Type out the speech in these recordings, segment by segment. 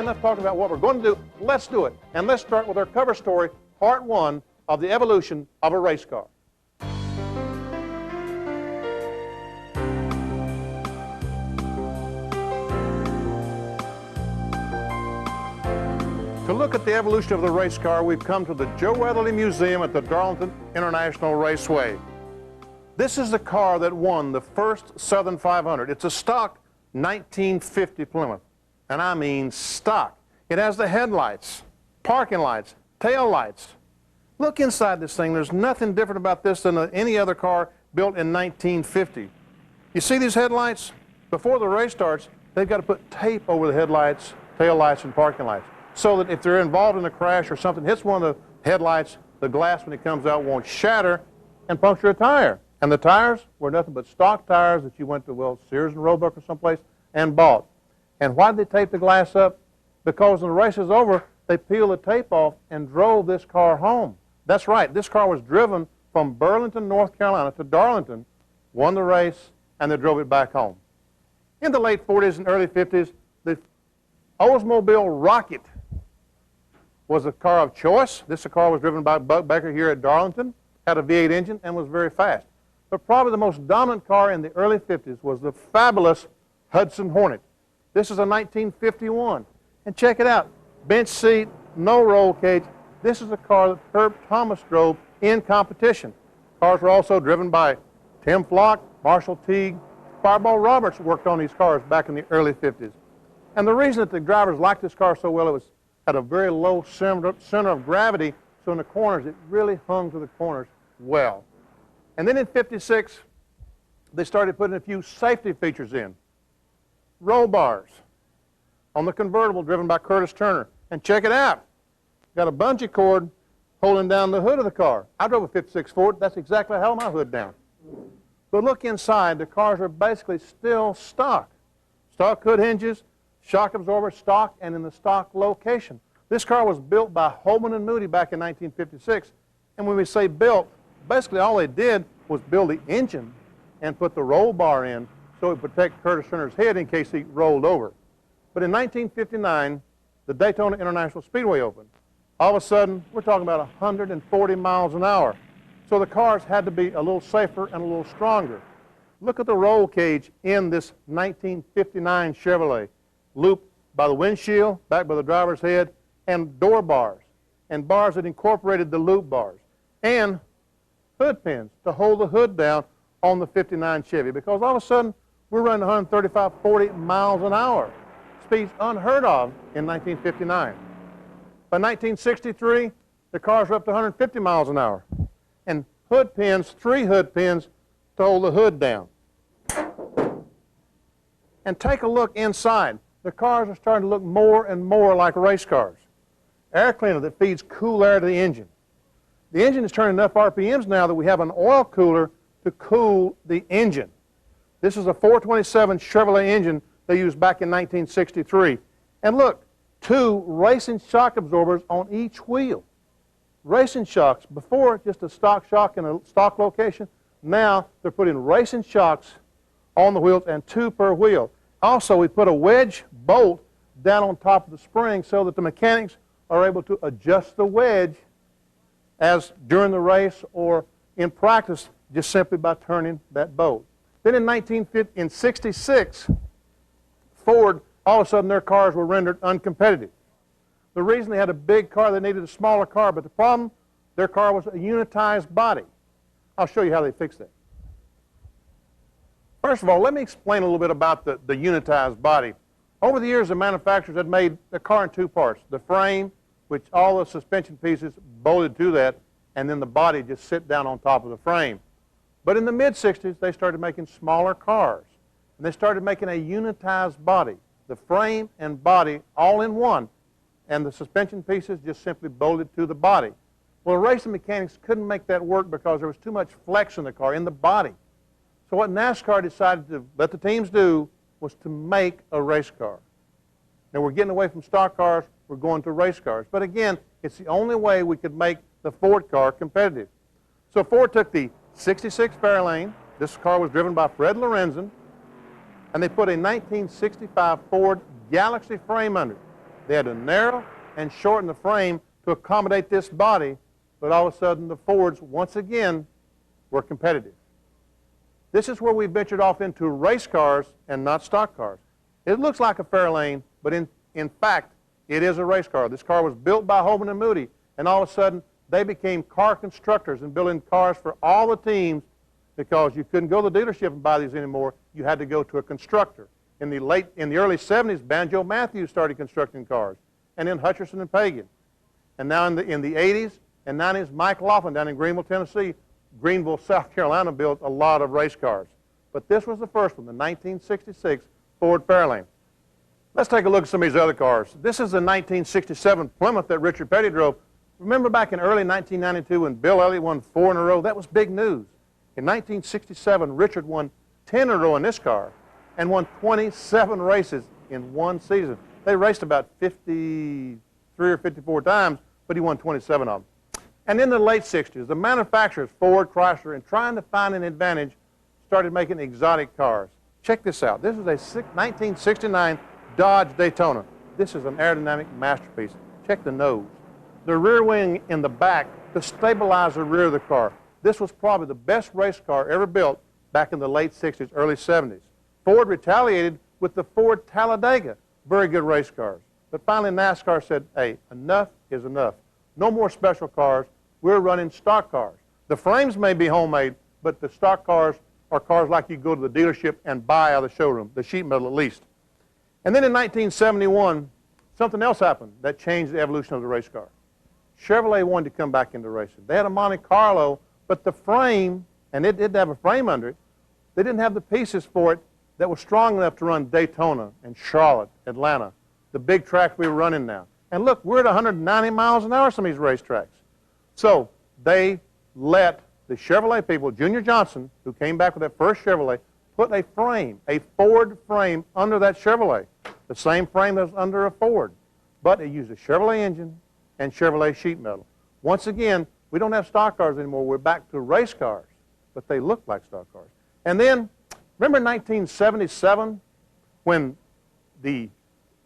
enough talking about what we're going to do. Let's do it. And let's start with our cover story, part 1 of the evolution of a race car. To look at the evolution of the race car, we've come to the Joe Weatherly Museum at the Darlington International Raceway. This is the car that won the first Southern 500. It's a stock 1950 Plymouth, and I mean stock. It has the headlights, parking lights, tail lights. Look inside this thing. There's nothing different about this than any other car built in 1950. You see these headlights? Before the race starts, they've got to put tape over the headlights, tail lights, and parking lights, so that if they're involved in a crash or something hits one of the headlights, the glass when it comes out won't shatter and puncture a tire. And the tires were nothing but stock tires that you went to, well, Sears and Roebuck or someplace and bought. And why did they tape the glass up? Because when the race is over, they peeled the tape off and drove this car home. That's right, this car was driven from Burlington, North Carolina to Darlington, won the race, and they drove it back home. In the late 40s and early 50s, the Oldsmobile Rocket was a car of choice. This car was driven by Buck Baker here at Darlington, had a V8 engine, and was very fast. But probably the most dominant car in the early 50s was the fabulous Hutcherson Hornet. This is a 1951. And check it out, bench seat, no roll cage. This is a car that Herb Thomas drove in competition. Cars were also driven by Tim Flock, Marshall Teague. Fireball Roberts worked on these cars back in the early 50s. And the reason that the drivers liked this car so well, it had a very low center of gravity, so in the corners, it really hung to the corners well. And then in 56, they started putting a few safety features in. Roll bars on the convertible driven by Curtis Turner. And check it out. Got a bungee cord holding down the hood of the car. I drove a 56 Ford. That's exactly how I held my hood down. But look inside. The cars are basically still stock. Stock hood hinges, shock absorber, stock, and in the stock location. This car was built by Holman and Moody back in 1956. And when we say built, basically all they did was build the engine and put the roll bar in so it would protect Curtis Turner's head in case he rolled over. But in 1959, the Daytona International Speedway opened. All of a sudden, we're talking about 140 miles an hour. So the cars had to be a little safer and a little stronger. Look at the roll cage in this 1959 Chevrolet. Loop by the windshield, back by the driver's head, and door bars, and bars that incorporated the loop bars, and hood pins to hold the hood down on the 59 Chevy, because all of a sudden we're running 135, 40 miles an hour. Speeds unheard of in 1959. By 1963, the cars were up to 150 miles an hour, and hood pins, 3 hood pins to hold the hood down. And take a look inside. The cars are starting to look more and more like race cars. Air cleaner that feeds cool air to the engine. The engine is turning enough RPMs now that we have an oil cooler to cool the engine. This is a 427 Chevrolet engine they used back in 1963. And look, 2 racing shock absorbers on each wheel. Racing shocks, before just a stock shock in a stock location, now they're putting racing shocks on the wheels and 2 per wheel. Also, we put a wedge bolt down on top of the spring so that the mechanics are able to adjust the wedge as during the race or in practice just simply by turning that bolt. Then in 1966, Ford, all of a sudden their cars were rendered uncompetitive. The reason they had a big car, they needed a smaller car, but the problem, their car was a unitized body. I'll show you how they fixed that. First of all, let me explain a little bit about the unitized body. Over the years, the manufacturers had made the car in 2 parts. The frame, which all the suspension pieces bolted to that, and then the body just sit down on top of the frame. But in the mid-60s, they started making smaller cars. And they started making a unitized body, the frame and body all in one, and the suspension pieces just simply bolted to the body. Well, racing mechanics couldn't make that work because there was too much flex in the car, in the body. So what NASCAR decided to let the teams do was to make a race car. Now we're getting away from stock cars, we're going to race cars. But again, it's the only way we could make the Ford car competitive. So Ford took the 66 Fairlane, this car was driven by Fred Lorenzen, and they put a 1965 Ford Galaxy frame under it. They had to narrow and shorten the frame to accommodate this body, but all of a sudden the Fords, once again, were competitive. This is where we ventured off into race cars and not stock cars. It looks like a Fairlane, but in fact, it is a race car. This car was built by Holman and Moody, and all of a sudden, they became car constructors and building cars for all the teams because you couldn't go to the dealership and buy these anymore. You had to go to a constructor. In the early 70s, Banjo Matthews started constructing cars, and then Hutcherson and Pagan. And now in the 80s and 90s, Mike Laughlin down in Greenville, Tennessee, Greenville, South Carolina, built a lot of race cars. But this was the first one, the 1966 Ford Fairlane. Let's take a look at some of these other cars. This is the 1967 Plymouth that Richard Petty drove. Remember back in early 1992 when Bill Elliott won 4 in a row? That was big news. In 1967, Richard won 10 in a row in this car and won 27 races in one season. They raced about 53 or 54 times, but he won 27 of them. And in the late 60s, the manufacturers, Ford, Chrysler, in trying to find an advantage, started making exotic cars. Check this out. This is a 1969 Dodge Daytona. This is an aerodynamic masterpiece. Check the nose. The rear wing in the back to stabilize the rear of the car. This was probably the best race car ever built back in the late 60s, early 70s. Ford retaliated with the Ford Talladega. Very good race cars. But finally NASCAR said, hey, enough is enough. No more special cars. We're running stock cars. The frames may be homemade, but the stock cars are cars like you go to the dealership and buy out of the showroom, the sheet metal at least. And then in 1971, something else happened that changed the evolution of the race car. Chevrolet wanted to come back into racing. They had a Monte Carlo, but the frame, and it did have a frame under it, they didn't have the pieces for it that were strong enough to run Daytona and Charlotte, Atlanta, the big tracks we were running now. And look, we're at 190 miles an hour some of these racetracks. So they let the Chevrolet people, Junior Johnson, who came back with that first Chevrolet, put a frame, a Ford frame under that Chevrolet, the same frame that was under a Ford. But it used a Chevrolet engine and Chevrolet sheet metal. Once again, we don't have stock cars anymore. We're back to race cars, but they look like stock cars. And then, remember 1977 when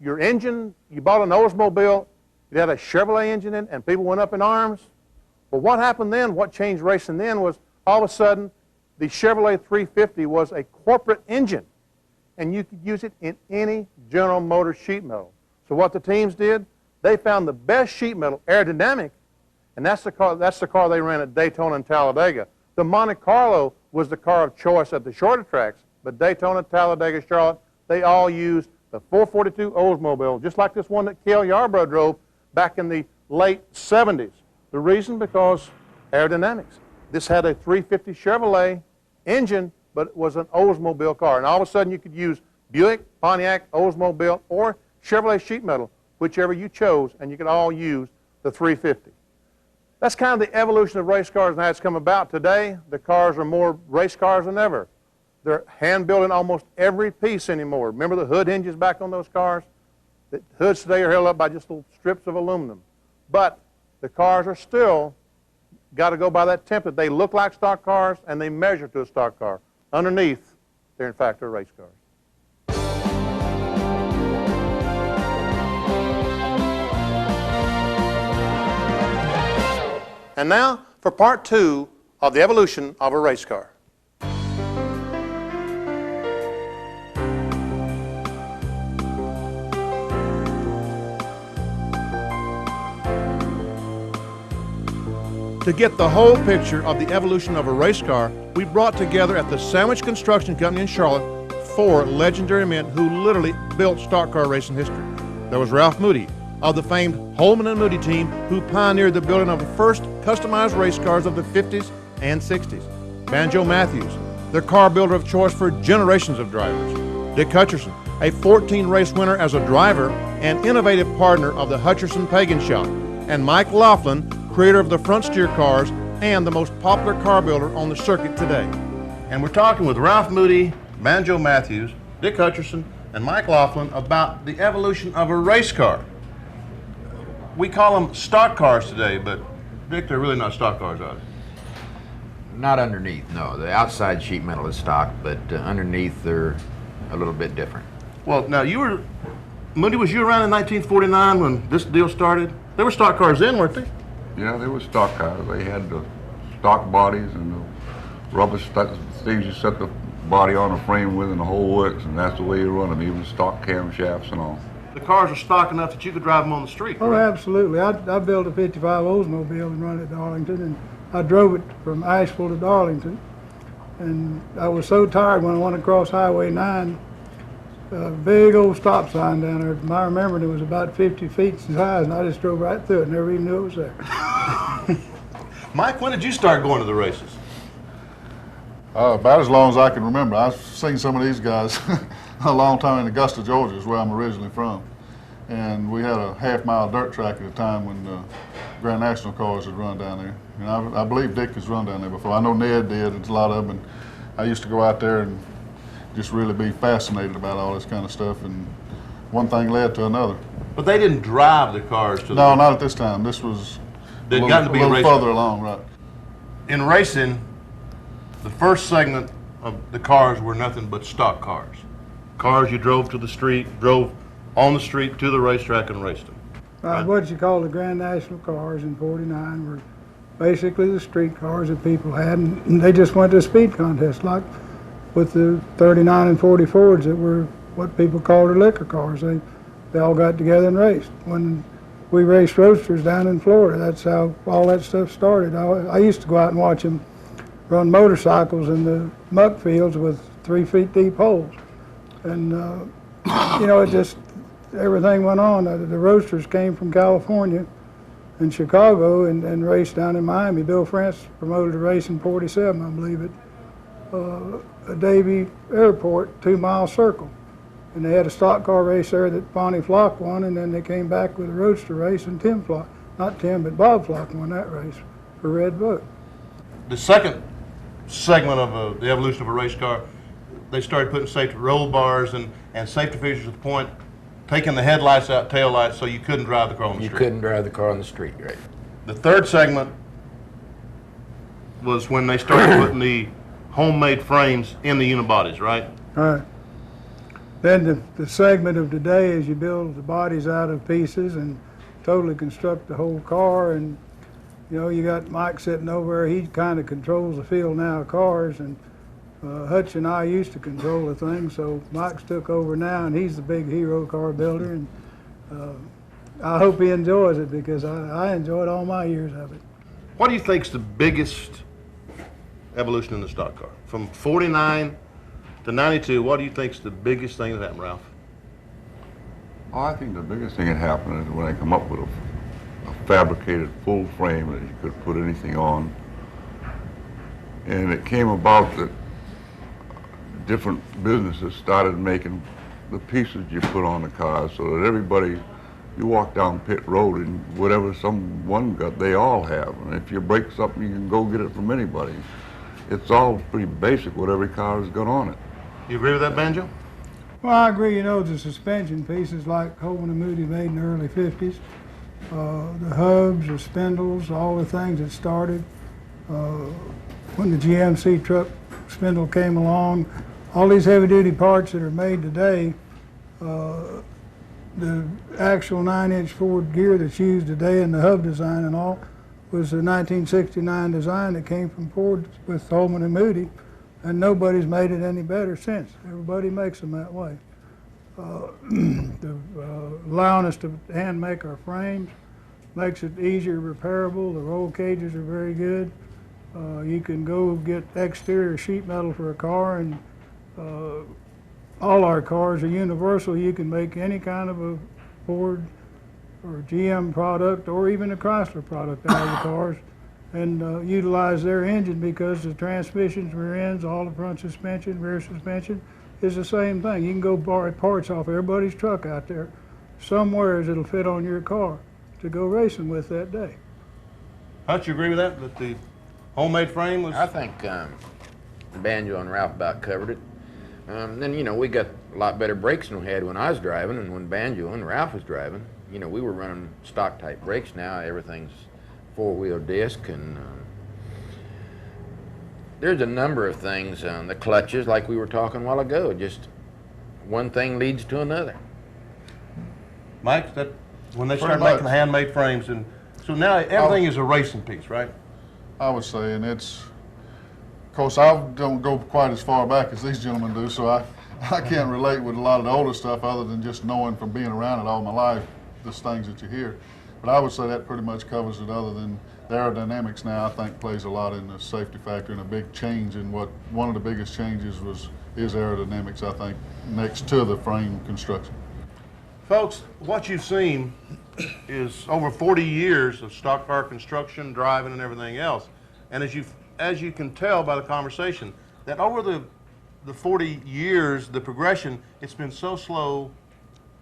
your engine, you bought an Oldsmobile, it had a Chevrolet engine in it, and people went up in arms? Well, what happened then, what changed racing then was all of a sudden the Chevrolet 350 was a corporate engine, and you could use it in any General Motors sheet metal. So what the teams did, they found the best sheet metal, aerodynamic, and that's the car they ran at Daytona and Talladega. The Monte Carlo was the car of choice at the shorter tracks, but Daytona, Talladega, Charlotte, they all used the 442 Oldsmobile, just like this one that Cale Yarborough drove back in the late 70s. The reason, because aerodynamics. This had a 350 Chevrolet engine, but it was an Oldsmobile car. And all of a sudden you could use Buick, Pontiac, Oldsmobile, or Chevrolet sheet metal, whichever you chose, and you could all use the 350. That's kind of the evolution of race cars and how it's come about. Today, the cars are more race cars than ever. They're hand-built in almost every piece anymore. Remember the hood hinges back on those cars? The hoods today are held up by just little strips of aluminum. But the cars are still got to go by that template. They look like stock cars, and they measure to a stock car. Underneath, they're in fact race cars. And now for part 2 of the evolution of a race car. To get the whole picture of the evolution of a race car, we brought together at the Sandwich Construction Company in Charlotte 4 legendary men who literally built stock car racing history. There was Ralph Moody, of the famed Holman and Moody team, who pioneered the building of the first customized race cars of the 50s and 60s. Banjo Matthews, the car builder of choice for generations of drivers. Dick Hutcherson, a 14-race winner as a driver and innovative partner of the Hutcherson Pagan Shop. And Mike Laughlin, creator of the front steer cars and the most popular car builder on the circuit today. And we're talking with Ralph Moody, Banjo Matthews, Dick Hutcherson, and Mike Laughlin about the evolution of a race car. We call them stock cars today, but Dick, they're really not stock cars, are they? Not underneath, no. The outside sheet metal is stock, but underneath they're a little bit different. Well, now you were Moody, was you around in 1949 when this deal started? There were stock cars then, weren't they? Yeah, they were stock cars. They had the stock bodies and the rubber things you set the body on a frame with and the whole works, and that's the way you run them, even stock camshafts and all. The cars are stock enough that you could drive them on the street, Oh, right? absolutely. I built a 55 Oldsmobile and run it to Darlington, and I drove it from Asheville to Darlington. And I was so tired when I went across Highway 9, a big old stop sign down there. I remember it was about 50 feet high, and I just drove right through it, never even knew it was there. Mike, when did you start going to the races? About as long as I can remember. I've seen some of these guys a long time in Augusta, Georgia, is where I'm originally from. And we had a half-mile dirt track at the time when Grand National cars had run down there. And I believe Dick has run down there before. I know Ned did, a lot of them. And I used to go out there and just really be fascinated about all this kind of stuff. And one thing led to another. But they didn't drive the cars to the No, not at this time. This was They'd a gotten to be little racing. further along, right. In racing, the first segment of the cars were nothing but stock cars. Cars you drove to the street, drove on the street to the racetrack and raced them. What you call the Grand National cars in '49 were basically the street cars that people had, and they just went to a speed contest, like with the 39 and 40 Fords that were what people called the liquor cars. They all got together and raced. When we raced roadsters down in Florida, that's how all that stuff started. I used to go out and watch them run motorcycles in the muck fields with 3 feet deep holes. And, you know, it just, everything went on. The roadsters came from California and Chicago and raced down in Miami. Bill France promoted a race in '47, I believe, at Davie Airport, 2 Mile Circle. And they had a stock car race there that Bonnie Flock won, and then they came back with a roadster race, and Tim Flock, not Tim, but Bob Flock won that race for Red Book. The second segment of the evolution of a race car, they started putting safety roll bars and safety features at the point, taking the headlights out, tail lights, so you couldn't drive the car on the You street. couldn't drive the car on the street, right? The third segment was when they started putting the homemade frames in the unibodies, right? All right. Then the segment of today is you build the bodies out of pieces and totally construct the whole car. And you know, you got Mike sitting over there. He kind of controls the field now of cars, and Hutch and I used to control the thing. So Mike's took over now, and he's the big hero car builder. And I hope he enjoys it, because I enjoyed all my years of it. What do you think's the biggest evolution in the stock car? From '49 to '92, what do you think's the biggest thing that happened, Ralph? Oh, I think the biggest thing that happened is when they come up with a fabricated full frame that you could put anything on. And it came about that different businesses started making the pieces you put on the car, so that everybody, you walk down pit road and whatever someone got, they all have. And if you break something, you can go get it from anybody. It's all pretty basic what every car has got on it. You agree with that, Banjo? Well, I agree. You know, the suspension pieces like Holman and Moody made in the early '50s, the hubs, the spindles, all the things that started. When the GMC truck spindle came along, all these heavy-duty parts that are made today, the actual 9-inch Ford gear that's used today in the hub design and all was a 1969 design that came from Ford with Holman and Moody, and nobody's made it any better since. Everybody makes them that way. Allowing us to hand make our frames makes it easier repairable. The roll cages are very good. You can go get exterior sheet metal for a car, and all our cars are universal. You can make any kind of a Ford or GM product or even a Chrysler product out of the cars, and utilize their engine, because the transmissions, rear ends, all the front suspension, rear suspension is the same thing. You can go borrow parts off everybody's truck out there somewhere that'll fit on your car to go racing with that day. Hutch, you agree with that? That the homemade frame was... I think Banjo and Ralph about covered it. Then, you know, we got a lot better brakes than we had when I was driving, and when Banjo and Ralph was driving. You know, we were running stock type brakes. Now everything's 4-wheel disc, and there's a number of things. The clutches, like we were talking a while ago, just one thing leads to another. Mike, that when they Pretty start making much. handmade frames, and so now everything is a racing piece, right? I would say, and it's, of course, I don't go quite as far back as these gentlemen do, so I can't relate with a lot of the older stuff other than just knowing from being around it all my life, the things that you hear. But I would say that pretty much covers it, other than the aerodynamics now, I think, plays a lot in the safety factor, and a big change in what, one of the biggest changes is aerodynamics, I think, next to the frame construction. Folks, what you've seen is over 40 years of stock car construction, driving, and everything else. And as you can tell by the conversation, that over the 40 years, the progression, it's been so slow,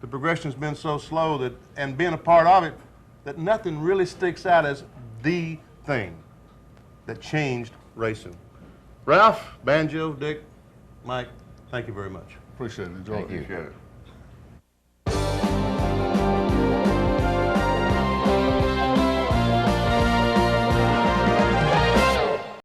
the progression's been so slow that, and being a part of it, that nothing really sticks out as the thing that changed racing. Ralph, Banjo, Dick, Mike, thank you very much. Appreciate it. Enjoy it. Thank you. Appreciate it.